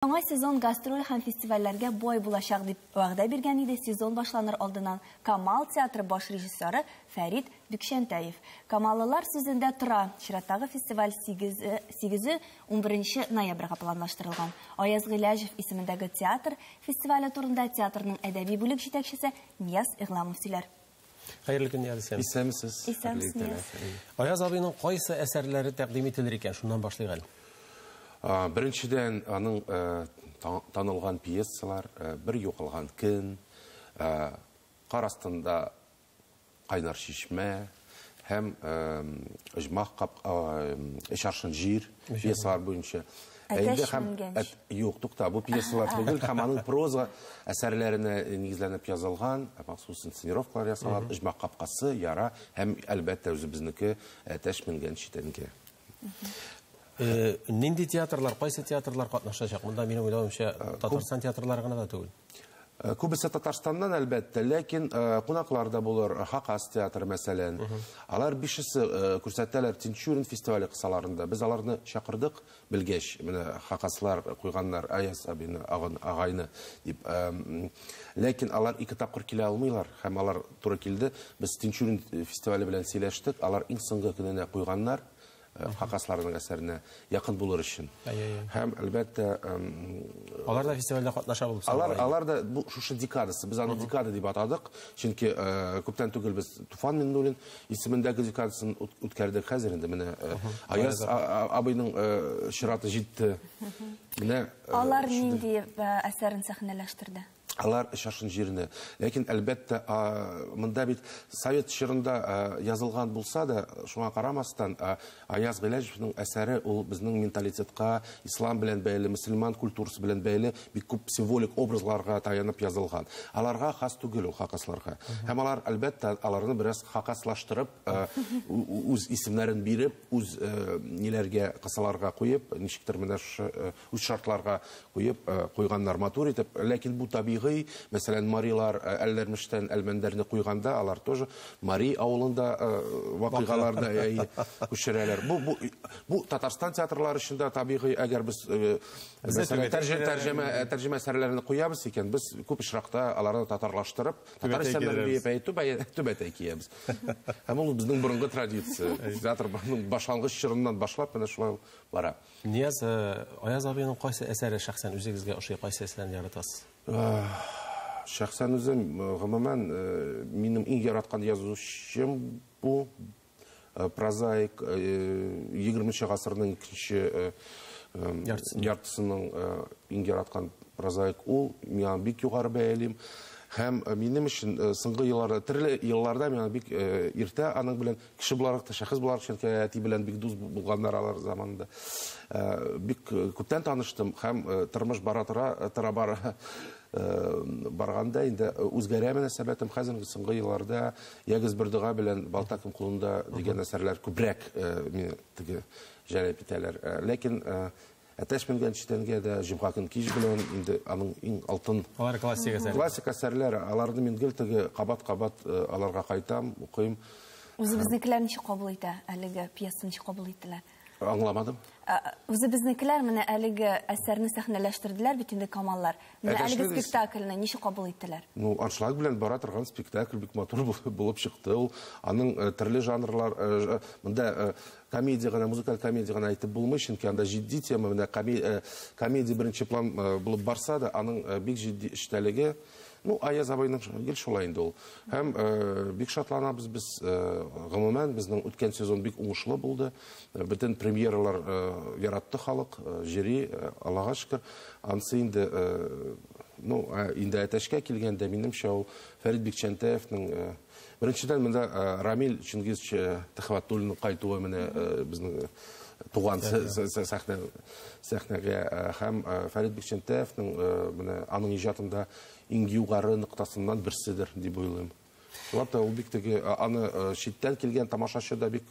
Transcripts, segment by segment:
Яңа сезон гастроль һәм фестивальләргә бай булачак дип вәгъдә биргән иде. Сезон башланыр алдыннан Камал театры баш режиссеры Фәрит Бикшәнтәев. Камаллылар сүзендә тора. Чираттагы фестиваль 8-11 ноябрьгә планлаштырылган. Аяз Гыйләҗев исемендәге театр фестивале турында театрның әдәби бүлек җитәкчесе Нияз Игъламов сөйләр. Хәерле көн, Нияз. Исәнмесез. Аяз абыйның кайсы әсәрләре тәкъдим ителер икән? Шуннан башлыйк әле. Беренчедән, аның танылган пьесалар, бер юкылган көн, кар астында кайнар чишмә, һәм Эчаршын җир пьесалар буенча. Юк, тукта, бу пьесалар түгел, һәм аның проза әсәрләренә нигезләнеп язылган, махсус инсценировкалар ясалган, Оҗмах капкасы, Яра, һәм әлбәттә үзебезнеке Әтәч менгән читәнгә. Нинди театрлар, кайсы театрлар катнашачак? Монда минем уйлавымча Татарстан театрлары гына да түгел. Күбесе Татарстаннан әлбәттә, ләкин кунакларда булыр, Хакас театры мәсәлән. Алар бишесе күрсәтәләр Тинчурин фестивале кысаларында. Без аларны чакырдык, белгәч, менә Хакаслар куйганнар Аяз абыйны, агайны дип. Ләкин алар ике тапкыр килә алмыйлар, һәм алар туры килде. Без Тинчурин фестивале белән сөйләштек. Алар иң соңгы көненә куйганнар. Хакасларның әсәренә якын булыр өчен. Һәм әлбәттә алар да фестивальдә катнаша булып сайлар. Алар да бу шушы декадасы, без аны декада дип атадык. Чөнки күптән түгел без Туфан Миннуллин исемендәге декадасын үткәрдек. Хәзер инде менә Аяз абыйның чираты җитте. Менә алар нинди әсәрен сәхнәләштерде? Алар Эчаршын җиренә. Ләкин әлбәттә монда бит Совет чорында язылган булса да, шуңа карамастан Аяз Гыйләҗевнең әсәре ул безнең менталитетка, ислам белән бәйле, мөселман культурасы белән бәйле бик күп символик образларга таянып язылган. Аларга хас түгел ул Хакасларга. Һәм алар әлбәттә аларны бераз хакаслаштырып, үз исемнәрен биреп, үз ниләргә кысаларга куеп, ничектер менә үз шартларга куеп куйганнар матур итеп. Ләкин бу табигый. Мәсәлән, Марилар Әлләрмештән Әлмәндәрне куйганда, алар тоже Мари авылында вакыйгаларда күчерәләр. Бу Татарстан театрлары өчен табигый, әгәр без тәрҗемә әсәрләрен куябыз икән, без күп очракта аларны татарлаштырып, татар исемнәрен биеп түбәтәй киябез. Һәм ул безнең борынгы традиция. Театрның башлангыч чорыннан башлап менә шулай бара. Нияз, Аяз абыйның кайсы әсәре шәхсән үзегезгә ошый, кайсы әсәрләрне яратасыз? Шәхсән үзем, гомумән, минем иң яраткан язучым бу прозаик 20-нче гасырның икенче яртысының иң яраткан прозаик ул. Миңа бик югары бәялим. Һәм минем өчен соңгы елларда, төрле елларда миңа бик иртә аның белән кеше буларак та, шәхес буларак әти белән бик дус булганнар алар заманында. Бик күптән таныштым һәм тормыш бара барганда инде үзгәрә мөнәсәбәтем хәзерге соңгы елларда Ягыз Бөрдыга белән Балтакым кулында дигән әсәрләр күбрәк мине теге җәлеп итәләр. Ләкин Әтәч менгән читәнгә дә Җомга кич белән инде аның иң алтын классик әсәрләре. Аларны мин гел теге кабат-кабат аларга кайтам, укыйм. Үзебезнекеләр ничек кабул итә? Әлеге пьесаны ничек кабул иттеләр? Аңламадым. Үзебезнекеләр менә әлеге әсәрне сәхнәләштерделәр бит инде Камаллар. Менә әлеге спектакльне ничек кабул иттеләр? Ну, аншлаг белән бара торган спектакль бик матур булып чыкты. Ул аның төрле жанрлар, монда комедия гына, музыкаль комедия гына әйтеп булмый, чөнки анда җитди тема, менә комедия беренче план булып барса да, аның бик җитди эштәлеге. Ну, Аяз абыйның гел шулай инде ул. Һәм бик шатланабыз без, гомумән безнең үткән сезон бик уңышлы булды. Бөтен премьералар яратты халык, жюри, Аллага шөкер. Ансы инде, ну, инде Әтәчкә килгәндә минемчә ул Фәрит Бикшәнтәевнең беренчедән монда Рамил Чингизович Төхвәтуллинның кайтуы менә безнең туган сәхнәгә һәм Фәрит Бикшәнтәевнең менә аның иҗатында иң югары ноктасыннан берседер дип уйлыйм. Шулай ул бик теге аны читтән килгән тамашачы да бик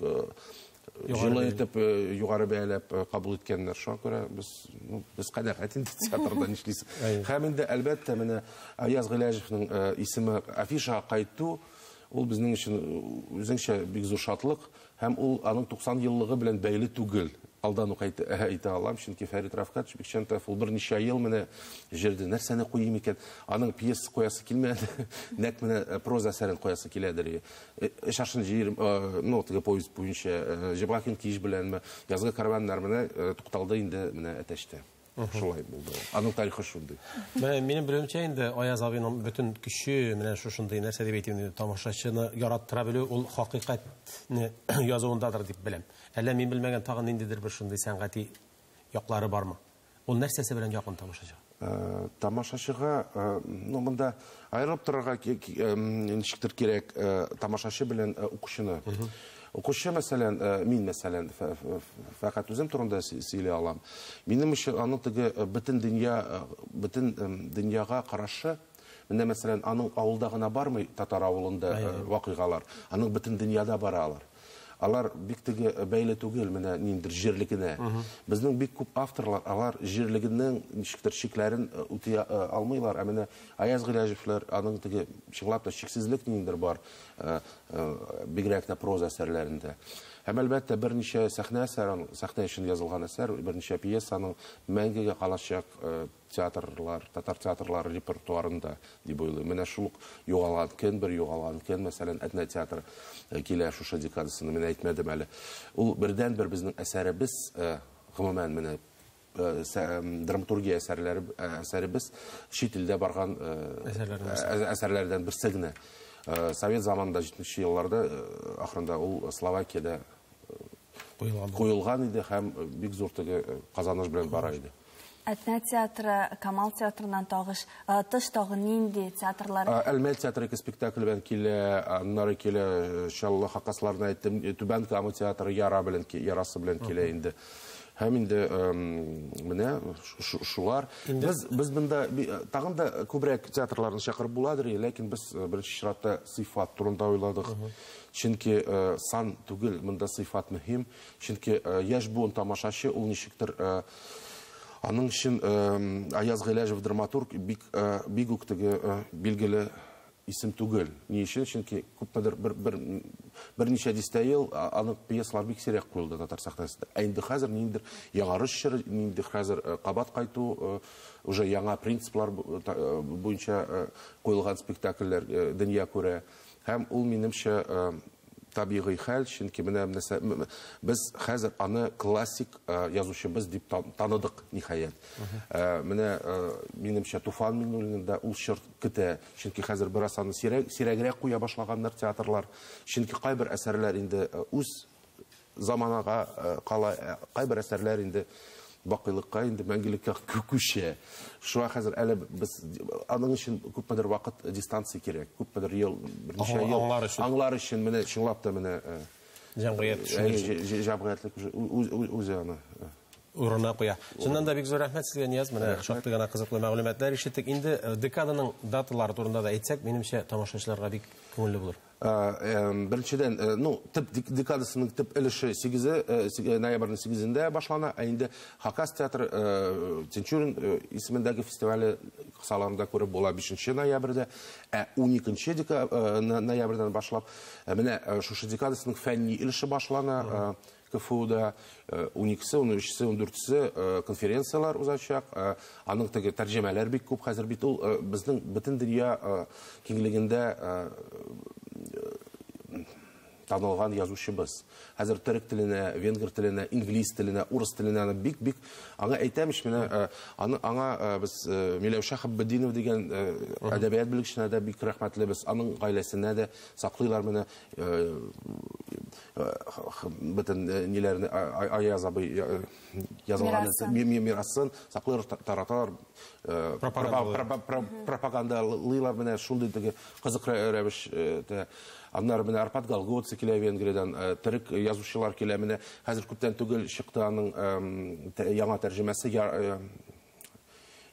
җылы итеп югары бәяләп кабул иткәннәр. Шуңа күрә без кадәхәт инде театрда нишлисез. Һәм инде әлбәттә менә Аяз Гыйләҗевнең исеме афишага кайту ул безнең өчен үзенчә бик зур шатлык. Һәм ул аның 90 еллыгы белән бәйле түгел. алдан ук әйтә алам, чөнки Фәрит Рафкатович Бикчәнтәев ул берничә ел менә җирдә нәрсәне куйым икән, аның пьеса куясы килмәде, нәкъ менә проза әсәрен куясы киләдер. Шашын җир, ну, теге повесть буенча Җибрахим Киш беләнме, язгы карваннар менә тукталды инде менә әтәштә. Шулай булды. Аның тарихы шундый. Минем белүемчә инде Аяз абыйның бөтен көче менә шушындый нәрсә дип әйтим, тамашачыны яраттыра белү, ул хакыйкатьне язуындадыр дип беләм. Әллә мин белмәгән тагын ниндидер бер шундый сәнгати яклары бармы? Ул нәрсәсе белән якын тамашачыга? Тамашачыга, ну, монда аерылып торырга ничектер кирәк тамашачы белән укучыны. Укучы, мәсәлән, мин, мәсәлән, фәкать үзем турында сөйләй алам. Минем өчен аның теге бөтен дөньяга карашы, менә, мәсәлән, аның авылда гына бармый, татар авылында вакыйгалар, аның бөтен дөньяда баралар. Алар бик теге бәйле түгел, менә ниндер җирлегенә. Безнең бик күп авторлар алар җирлегенең ничектер шикләрен үти алмыйлар. Ә менә Аяз Гыйләҗевләр аның теге чынлап та шиксезлек ниндер бар, бигрәк тә проза әсәрләрендә. Һәм әлбәттә берничә сәхнә өчен язылган әсәр, берничә пьесаның мәңгегә калачак театрлар, татар театрлары репертуарында дип уйлыйм. Менә шул югалган көн, бер югалган көн, мәсәлән, Әтнә театры килә шушы декадасында, мен әйтмәдем әле. Ул бердән-бер безнең әсәребез, гомумән менә драматургия әсәребез чит илдә барган әсәрләрдән берсе генә. Совет заманында 70-нче елларда ахырында ул Словакиядә куелган иде һәм бик зур теге казаныш белән бара иде. Әтнә театры, Камал театрынан тыш тагы нинди театрлар? Әлмәт театры спектакль белән килә, аннары килә Шаллы Хакасларны әйттем, Түбән Кама театры ярасы белән килә инде. Һәм инде менә шулар. Без монда тагын да күбрәк театрларны чакырып буладыр, ләкин без беренче чиратта сыйфат турында уйладык. Чөнки сан түгел, монда сыйфат мөһим. Чөнки яшь буын тамашачы ул ничектер аның өчен Аяз Гыйләҗев драматург бик үк теге билгеле исем түгел. Ни өчен? Чөнки күпмедер берничә дистә ел аның пьесалар бик сирәк куелды татар сәхнәсендә. Инде хәзер ниндидер яңарыш чоры, ниндидер хәзер кабат кайту, уже яңа принциплар буенча куелган спектакльләр дөнья күрә. Һәм ул минемчә табигый хәл, чөнки менә без хәзер аны классик язучыбыз дип таныдык ниһаять. Менә минемчә Туфан Миңнуллинның да ул чор көтә, чөнки хәзер бераз аны сирәгрәк куя башлаганнар театрлар. Чөнки кайбер әсәрләр инде үз заманага кала, кайбер әсәрләр инде бакыйлыкка, инде мәңгелеккә күчә. Шуңа хәзер әле без аның өчен күпмедер вакыт дистанция кирәк, күпмедер ел, берничә ел аңлар өчен менә чынлап та менә җәмгыятьлек үзе аны урынына куя. Шуннан да бик зур рәхмәт сезгә, Нияз, менә шактый гына кызыклы мәгълүматлар ишеттек. Инде декаданың даталары турында да әйтсәк, минемчә тамашачыларга бик күңелле булыр. Беренчедән, ну, тип декадасының тип өлеше 8 ноябрьнең 8-ндә башлана, ә инде Хакас театры Тинчурин исемендәге фестивале кысаларында күреп була 5 ноябрьдә, ә 12 ноябрьдән башлап менә шушы декадасының фәнни өлеше башлана. КФУда 12-се, 13-се, 14-се конференциялар узачак. Аның теге тәрҗемәләр бик күп хәзер бит ул безнең бөтен дөнья киңлегендә танылган язучыбыз. Хәзер төрек теленә, венгер теленә, инглиз теленә, урыс теленә бик аңа әйтәмеш, менә аңа без Миләүшә Хәббетдинов дигән әдәбият белгеченә дә бик рәхмәтлебез. Аның гаиләсенә дә саклыйлар менә бөтен ниләрне Аяз абый язылган мирасын саклыйлар, тараталар, пропагандалыйлар менә шундый теге кызык рәвештә. Аннары менә Арпад Галгоци килә Венгриядән, төрек язучылар килә, менә хәзер күптән түгел чыкты аның яңа тәрҗемәсе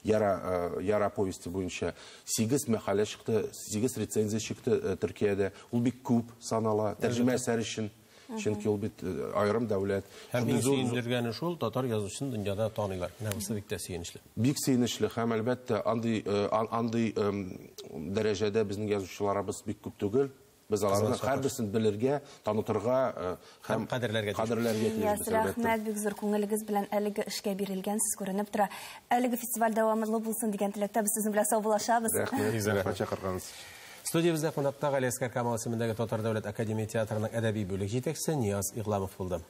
Яра повести буенча 8 мәкалә чыкты, 8 рецензия чыкты Төркиядә. Ул бик күп санала тәрҗемә әсәре өчен. Чөнки ул бит айрым дәүләт. Һәм сөендергәне шул, татар язучысын дөньяда таныйлар. Менә бусы бик тә сөенечле. Бик сөенечле һәм әлбәттә андый дәрәҗәдә безнең язучыларыбыз бик күп түгел. Без аларны һәрберсен белергә, танытырга һәм кадерләргә тиешбез. Рәхмәт, бик зур күңелегез белән әлеге эшкә бирелгәнсез күренеп тора. Әлеге фестиваль дәвамлы булсын дигән теләктә без сезнең белән саубуллашабыз. Рәхмәт чакырганыз. Студиябездә кунакта Галиәскәр Камал исемендәге Татар дәүләт академия театрының әдәби бүлек җитәкчесе Нияз Игламов булды.